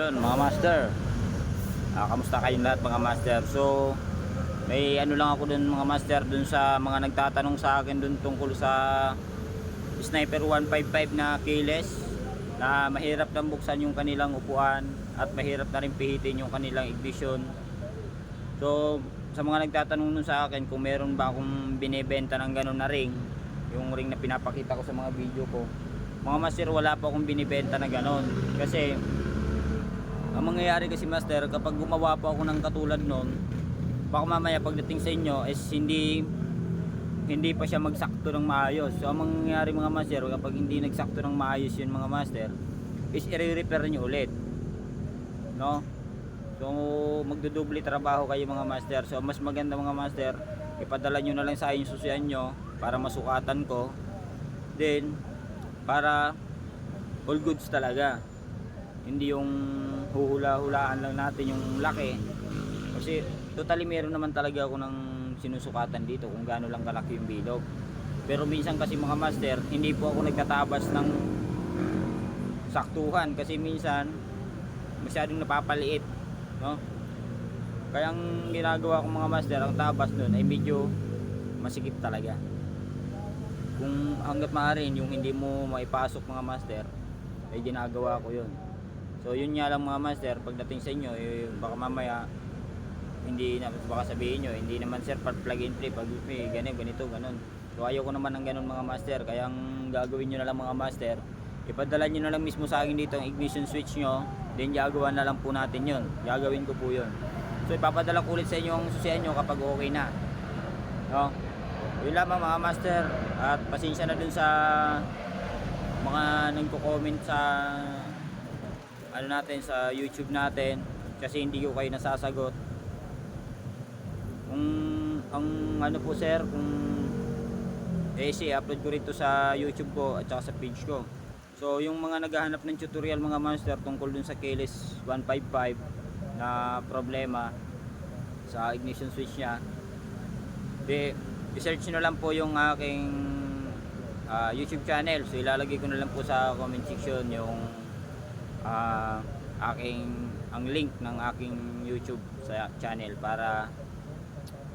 Yun mga master, kamusta kayong lahat mga master? So may ano lang ako dun mga master, dun sa mga nagtatanong sa akin dun tungkol sa Sniper 155 na keyless, na mahirap nang buksan yung kanilang upuan at mahirap na rin pihitin yung kanilang ignition. So sa mga nagtatanong dun sa akin kung meron ba akong binebenta ng ganun na ring, yung ring na pinapakita ko sa mga video ko, mga master, wala pa akong binibenta na ganun. Kasi ang mangyayari kasi master, kapag gumawa po ako ng katulad nun, baka mamaya pagdating sa inyo is hindi pa siya magsakto ng maayos. So ang mangyayari mga master, kapag hindi nagsakto ng maayos yun mga master, is i-repair nyo ulit, no? So magdudoble trabaho kayo mga master. So mas maganda mga master, ipadala nyo na lang sa akin yung susian nyo para masukatan ko, then para all goods talaga, hindi yung huhula-hulaan lang natin yung laki. Kasi totally meron naman talaga ako ng sinusukatan dito kung gaano lang kalaki yung bilog. Pero minsan kasi mga master, hindi po ako nagtatabas ng saktuhan kasi minsan masyadong napapaliit, no? Kaya ang ginagawa ko mga master, ang tabas doon ay medyo masikip talaga. Kung hanggat maaari yung hindi mo maipasok mga master, ay ginagawa ko yun. So yun nga lang mga master, pagdating sa inyo baka mamaya hindi na, baka sabihin nyo hindi naman sir plug and play, pag play ganito ganon. So ayaw ko naman ng ganon mga master. Kaya ang gagawin nyo na lang mga master, ipadala nyo na lang mismo sa akin dito ang ignition switch nyo, then gagawa na lang po natin yun, gagawin ko po yun. So ipapadala ko ulit sa inyo ang susian nyo kapag okay na, no? Yun lamang mga master, at pasensya na dun sa mga nagko-comment sa ano natin sa YouTube natin kasi hindi ko kayo nasasagot. Kung ang ano po sir, kung upload ko rito sa YouTube ko at saka sa page ko. So yung mga naghahanap ng tutorial mga master tungkol dun sa keyless 155 na problema sa ignition switch nya, i-search nyo lang po yung aking YouTube channel. So ilalagay ko na lang po sa comment section yung ang link ng aking YouTube sa channel para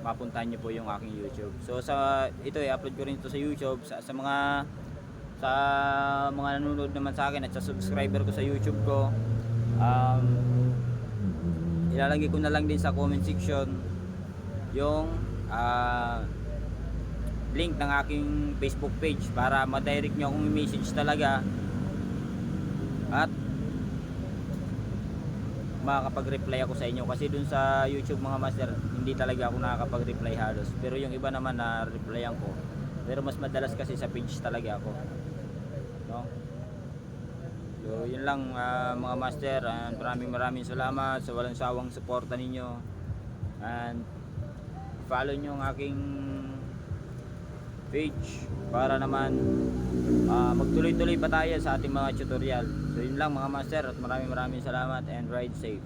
mapuntahan nyo po yung aking YouTube. So sa ito i-upload ko rin ito sa YouTube sa mga nanonood naman sa akin at sa subscriber ko sa YouTube ko. Ilalagay ko na lang din sa comment section yung link ng aking Facebook page para ma-direct nyo akong message talaga at makakapag-reply ako sa inyo. Kasi dun sa YouTube mga master, hindi talaga ako nakakapag-reply halos, pero yung iba naman na replyan ko, pero mas madalas kasi sa page talaga ako, no? So yun lang mga master, and maraming salamat sa walang sawang suporta ninyo, and follow nyo ang aking page para naman magtuloy-tuloy pa tayo sa ating mga tutorial. So yun lang mga master, at maraming salamat and ride safe.